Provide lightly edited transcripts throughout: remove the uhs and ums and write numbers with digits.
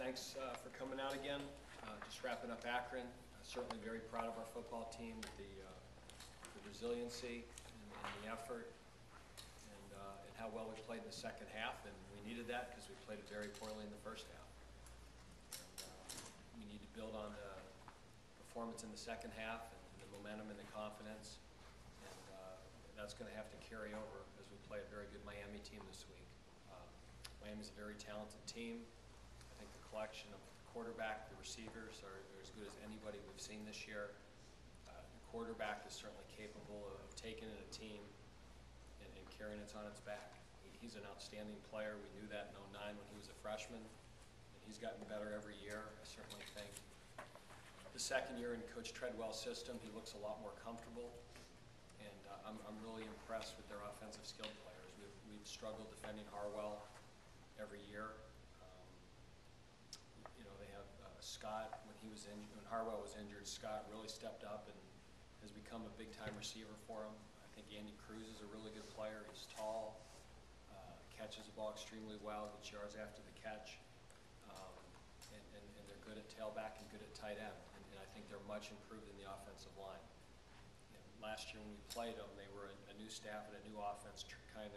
thanks for coming out again. Just wrapping up Akron. Certainly very proud of our football team, the resiliency and the effort, and how well we played in the second half. And we needed that because we played it very poorly in the first half. And, we need to build on the performance in the second half and the momentum and the confidence. And that's going to have to carry over as we play a very good Miami team this week. Miami's a very talented team. I think the collection of the quarterback, the receivers are as good as anybody we've seen this year. The quarterback is certainly capable of taking in a team and carrying it on its back. He's an outstanding player. We knew that in '09 when he was a freshman, and he's gotten better every year. I certainly think the second year in Coach Treadwell's system, he looks a lot more comfortable, and I'm really impressed with their offensive skilled players. We've struggled defending Harwell every year. They have Scott, when Harwell was injured, Scott really stepped up and has become a big-time receiver for him. I think Andy Cruz is a really good player. He's tall, catches the ball extremely well, gets yards after the catch, and they're good at tailback and good at tight end. And I think they're much improved in the offensive line. Last year when we played them, they were a new staff and a new offense, trying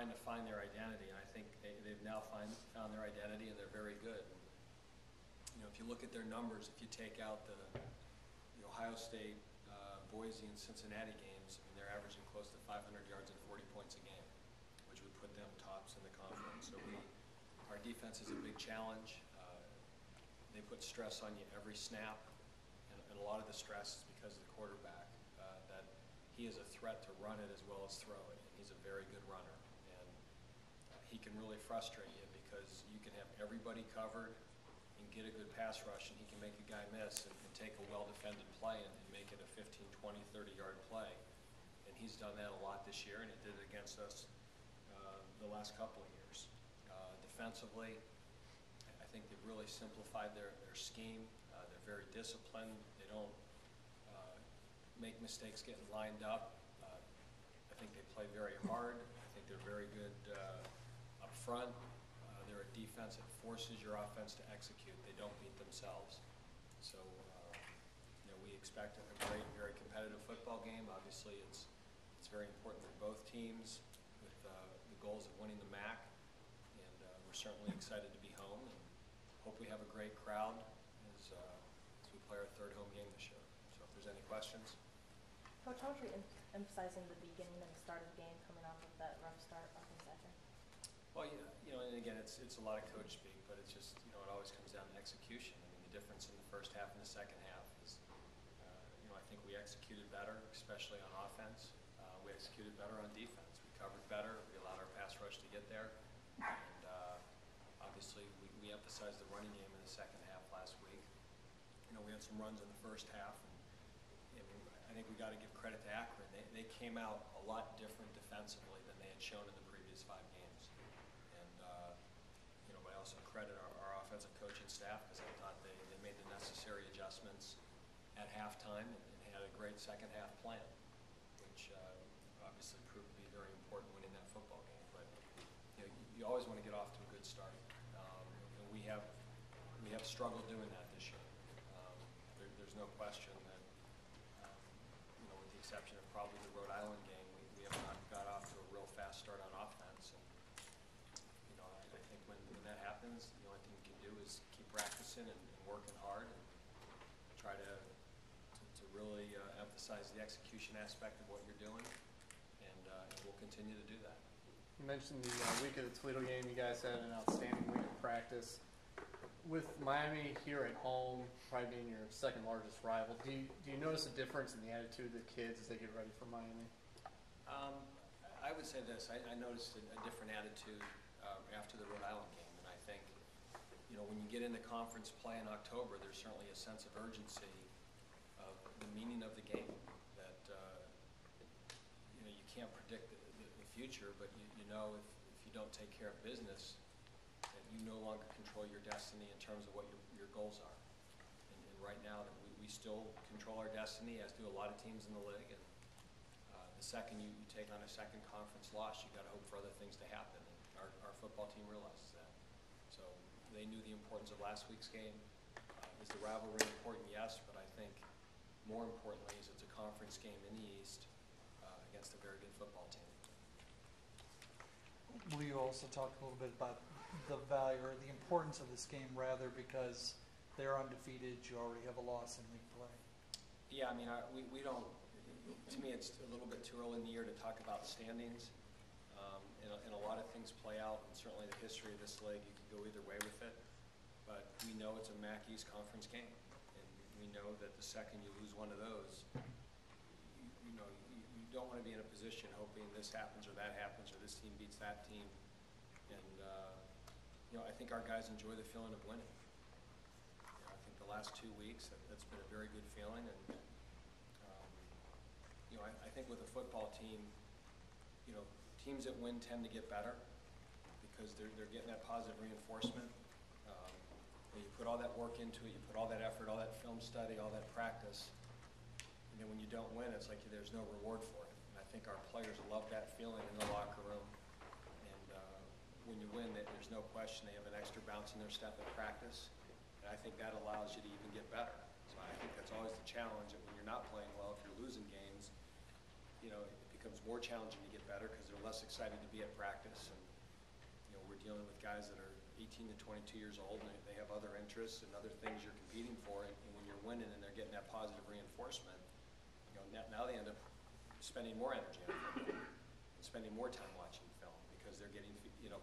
to find their identity, and I think they've now found their identity, and they're very good. If you look at their numbers, if you take out the Ohio State, Boise, and Cincinnati games, they're averaging close to 500 yards and 40 points a game, which would put them tops in the conference. So our defense is a big challenge. They put stress on you every snap, and a lot of the stress is because of the quarterback, that he is a threat to run it as well as throw it. He's a very good runner, and he can really frustrate you because you can have everybody covered and get a good pass rush, and he can make a guy miss and take a well-defended play and make it a 15, 20, 30-yard play. And he's done that a lot this year, and he did it against us the last couple of years. Defensively, I think they've really simplified their scheme. They're very disciplined. They don't make mistakes getting lined up. I think they play very hard. I think they're very good up front. They're a defense that forces your offense to execute. They don't beat themselves. So we expect a great, very competitive football game. Obviously, it's very important for both teams with the goals of winning the MAC. And we're certainly excited to be home and hope we have a great crowd as we play our third home game this year. So if there's any questions. Coach, how would you emphasizing the beginning and the start of the game coming off of that rough start up in Akron? Well, and again, it's a lot of coach speak, but it's just, it always comes down to execution. The difference in the first half and the second half is, I think we executed better, especially on offense. We executed better on defense. We covered better. We allowed our pass rush to get there. And obviously, we emphasized the running game in the second half last week. We had some runs in the first half, and I think we got to give credit to Akron. They came out a lot different defensively than they had shown in the previous 5 games. And I also credit our offensive coaching staff because I thought they made the necessary adjustments at halftime and had a great second half plan, which obviously proved to be very important winning that football game. But you always want to get off to a good start, and we have struggled doing that this year. There's no question that, with the exception of probably the Rhode Island game, we have not got off to a real fast start on offense. And I think when that happens, the only thing you can do is keep practicing and working hard and try to really emphasize the execution aspect of what you're doing, and we'll continue to do that. You mentioned the week of the Toledo game. You guys had an outstanding week of practice. With Miami here at home, probably being your second largest rival, do you notice a difference in the attitude of the kids as they get ready for Miami? I would say this. I noticed a different attitude after the Rhode Island game, and I think, when you get into conference play in October, there's certainly a sense of urgency of the meaning of the game. That you can't predict the future, but you know if you don't take care of business, that you no longer control your destiny in terms of what your goals are. And right now, that we still control our destiny, as do a lot of teams in the league. And the second you take on a second conference loss, you've got to hope for other things to happen. And our football team realizes that. So they they knew the importance of last week's game. Is the rivalry important? Yes, but I think more importantly is it's a conference game in the East against a very good football team. Will you also talk a little bit about the value or the importance of this game, rather, because they're undefeated, you already have a loss in league play? Yeah, I mean, we don't, to me it's a little bit too early in the year to talk about standings. And a lot of things play out, and certainly the history of this league, you can go either way with it. But we know it's a MAC East Conference game, and we know that the second you lose one of those, you don't want to be in a position hoping this happens or that happens or this team beats that team. And I think our guys enjoy the feeling of winning. I think the last 2 weeks that's been a very good feeling, and I think with a football team, teams that win tend to get better because they're getting that positive reinforcement. You put all that work into it, you put all that effort, all that film study, all that practice, and then when you don't win, it's like there's no reward for it. And I think our players love that feeling in the locker room. And when you win, there's no question they have an extra bounce in their step at practice, and I think that allows you to even get better. So I think that's always the challenge, that when you're not playing well, if you're losing games, it becomes more challenging to get better because they're less excited to be at practice. And we're dealing with guys that are 18 to 22 years old, and they have other interests and other things you're competing for. And when you're winning and they're getting that positive reinforcement, now they end up spending more energy on film and spending more time watching film because they're getting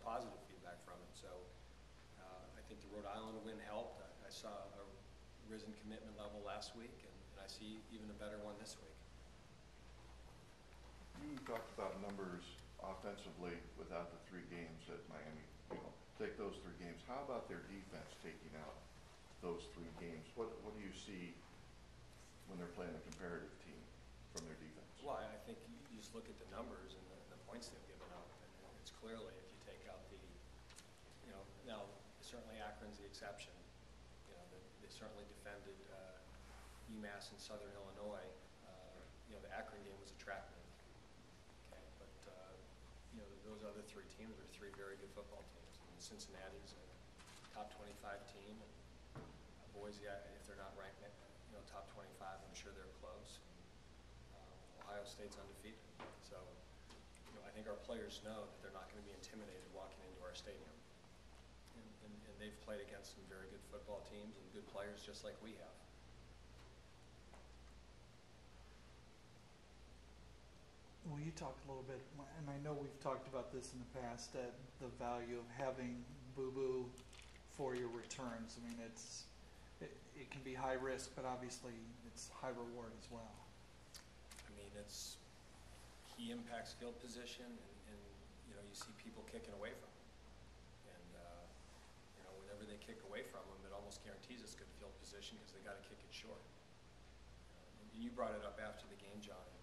positive feedback from it. So I think the Rhode Island win helped. I saw a risen commitment level last week, and I see even a better one this week. You talked about numbers offensively without the 3 games at Miami. Take those 3 games. How about their defense taking out those 3 games? What do you see when they're playing a comparative team from their defense? Well, I think you just look at the numbers and the points they've given up, and it's clearly, if you take out now certainly Akron's the exception. They certainly defended UMass and Southern Illinois. The Akron game was a trap meet. Okay, but those other 3 teams are 3 very good football teams. I mean, Cincinnati's a top 25 team, and Boise, if they're not ranked, top 25, I'm sure they're close. Ohio State's undefeated. So, I think our players know that they're not going to be intimidated walking into our stadium. And they've played against some very good football teams and good players just like we have. Will you talk a little bit, and I know we've talked about this in the past, the value of having Boo Boo for your returns. I mean, it can be high risk, but obviously it's high reward as well. I mean, he impacts field position, and you see people kicking away from him. And whenever they kick away from him, it almost guarantees it's good field position because they got to kick it short. And you brought it up after the game, Johnny.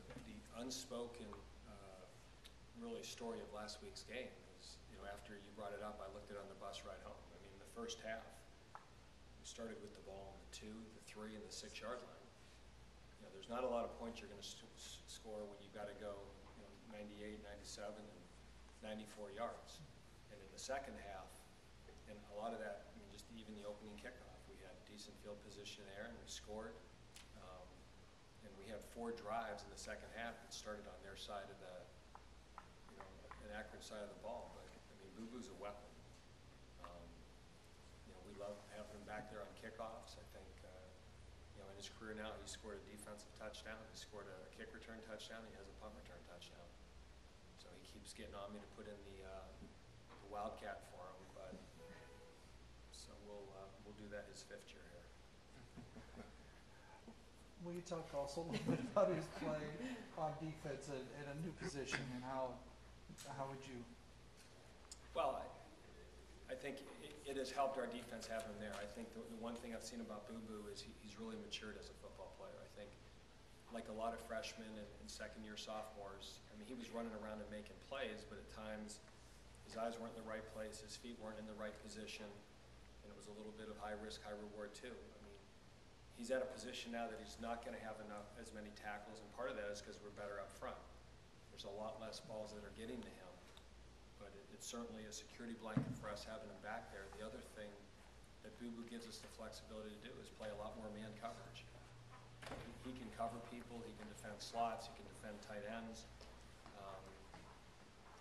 The unspoken really story of last week's game is, after you brought it up, I looked at it on the bus ride home. I mean, the first half, we started with the ball on the 2, the 3, and the 6-yard line. There's not a lot of points you're going to score when you've got to go 98, 97, and 94 yards. And in the second half, and a lot of that, I mean, just even the opening kickoff, we had decent field position there, and we scored. And we had 4 drives in the second half that started on their side of the, an Akron side of the ball. But I mean, Boo Boo's a weapon. We love having him back there on kickoffs. I think, in his career now, he scored a defensive touchdown. He scored a kick return touchdown. He has a punt return touchdown. So he keeps getting on me to put in the Wildcat for him. But so we'll do that his 5th year here. Will you talk also a little bit about his play on defense at a new position, and how would you? Well, I think it has helped our defense have him there. I think the one thing I've seen about Boo Boo is he's really matured as a football player. I think, like a lot of freshmen and second-year sophomores, I mean, he was running around and making plays, but at times his eyes weren't in the right place, his feet weren't in the right position, and it was a little bit of high risk, high reward too. I mean, he's at a position now that he's not going to have as many tackles, and part of that is because we're better up front. There's a lot less balls that are getting to him, but it's it's certainly a security blanket for us having him back there. The other thing that Boo Boo gives us the flexibility to do is play a lot more man coverage. He can cover people, he can defend slots, he can defend tight ends.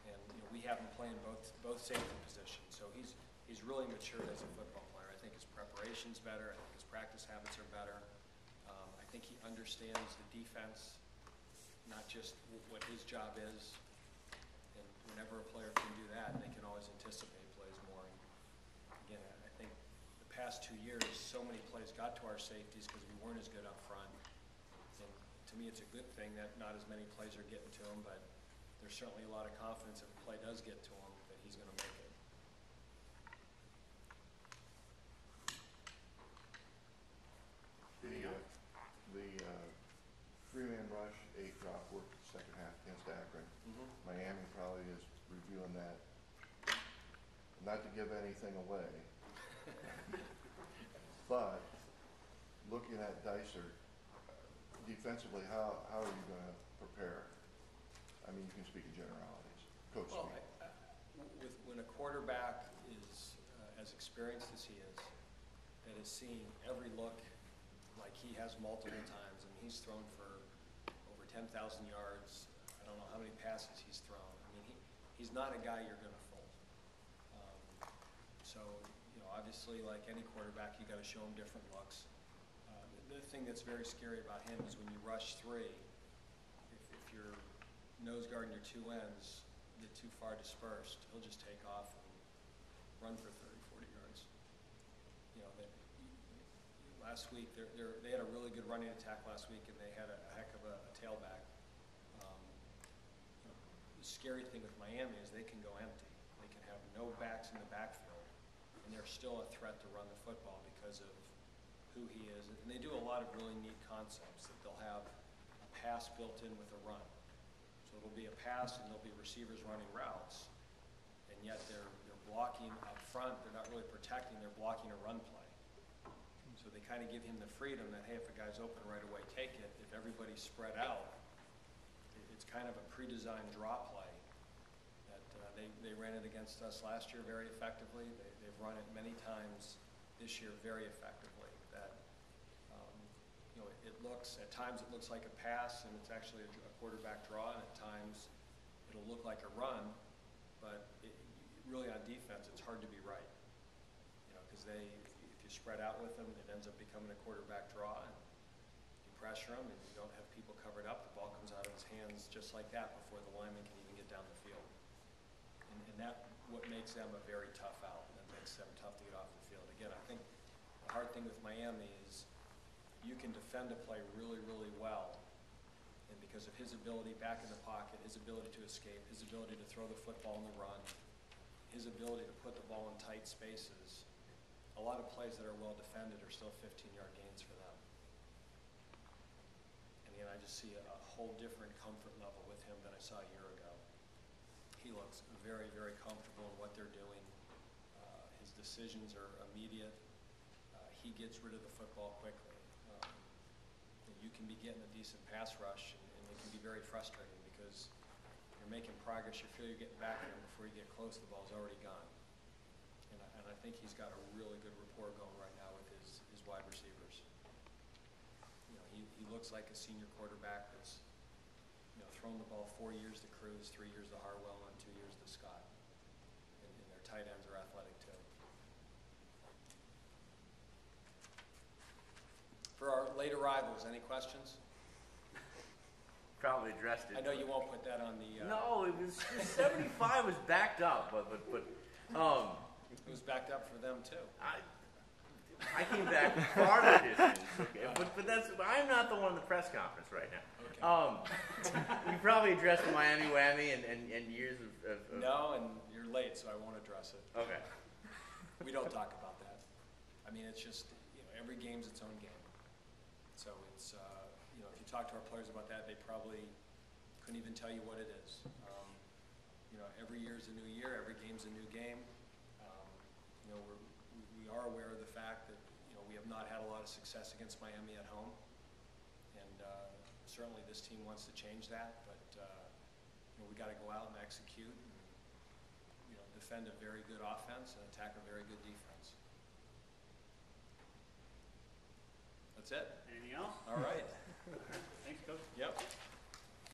And we have him playing both safety positions, so he's really matured as a football player. I think his preparation's better, I think his practice habits are better. I think he understands the defense, not just what his job is. And whenever a player can do that, they can always anticipate plays more. And again, I think the past 2 years, so many plays got to our safeties because we weren't as good up front. And to me, it's a good thing that not as many plays are getting to him, but there's certainly a lot of confidence if a play does get to him that he's going to make it. The three-man rush, 8 drop work second half against Akron. Miami probably is reviewing that. Not to give anything away, but looking at Dicer, defensively, how are you going to prepare? I mean, you can speak in generalities. Coach Well, speak. when a quarterback is as experienced as he is, that is seeing every look like he has multiple times. I mean, he's thrown for over 10,000 yards. I don't know how many passes he's thrown. I mean, he's not a guy you're going to fold. So, obviously, like any quarterback, you got to show him different looks. The thing that's very scary about him is when you rush 3, if your nose guard and your 2 ends get too far dispersed, he'll just take off and run for 30, 40 yards. Last week, they had a really good running attack last week, and they had a heck of a tailback. The scary thing with Miami is they can go empty. They can have no backs in the backfield, and they're still a threat to run the football because of who he is. And they do a lot of really neat concepts that they'll have a pass built in with a run. So it'll be a pass, and there'll be receivers running routes, and yet they're blocking up front. They're not really protecting. They're blocking a run play. So they kind of give him the freedom that, hey, if a guy's open right away, take it. If everybody's spread out, it's kind of a pre-designed draw play. That they ran it against us last year very effectively. They've run it many times this year very effectively. That at times it looks like a pass, and it's actually a quarterback draw, and at times it'll look like a run, but really on defense, it's hard to be right. Because if you spread out with them, it ends up becoming a quarterback draw, and you pressure them, and you don't have people covered up. The ball comes out of his hands just like that before the lineman can even get down the field. And that's what makes them a very tough out. That makes them tough to get off the field. Again, I think the hard thing with Miami is you can defend a play really, really well, and because of his ability back in the pocket, his ability to escape, his ability to throw the football in the run, his ability to put the ball in tight spaces, a lot of plays that are well defended are still 15-yard gains for them. And again, I just see a whole different comfort level with him than I saw a year ago. He looks very, very comfortable in what they're doing. His decisions are immediate. He gets rid of the football quickly. You can be getting a decent pass rush, and it can be very frustrating because you're making progress, you feel you're getting back there, and before you get close, the ball's already gone. And I think he's got a really good rapport going right now with his wide receivers. He looks like a senior quarterback that's thrown the ball 4 years to Cruz, 3 years to Harwell, and 2 years to Scott. And their tight ends are athletic too. For our late arrivals, any questions? Probably addressed it. I know you won't put that on the. No, it was 75 was backed up, but It was backed up for them too. I came back farther distance. Okay, but I'm not the one in the press conference right now. Okay. We probably addressed the Miami whammy and years of No, and you're late, so I won't address it. Okay. We don't talk about that. I mean, it's just every game's its own game. So it's if you talk to our players about that, they probably couldn't even tell you what it is. Every year's a new year. Every game's a new game. We are aware of the fact that we have not had a lot of success against Miami at home, and certainly this team wants to change that. But we got to go out and execute. And, the defend a very good offense and attack a very good defense. That's it. Anything else? All right.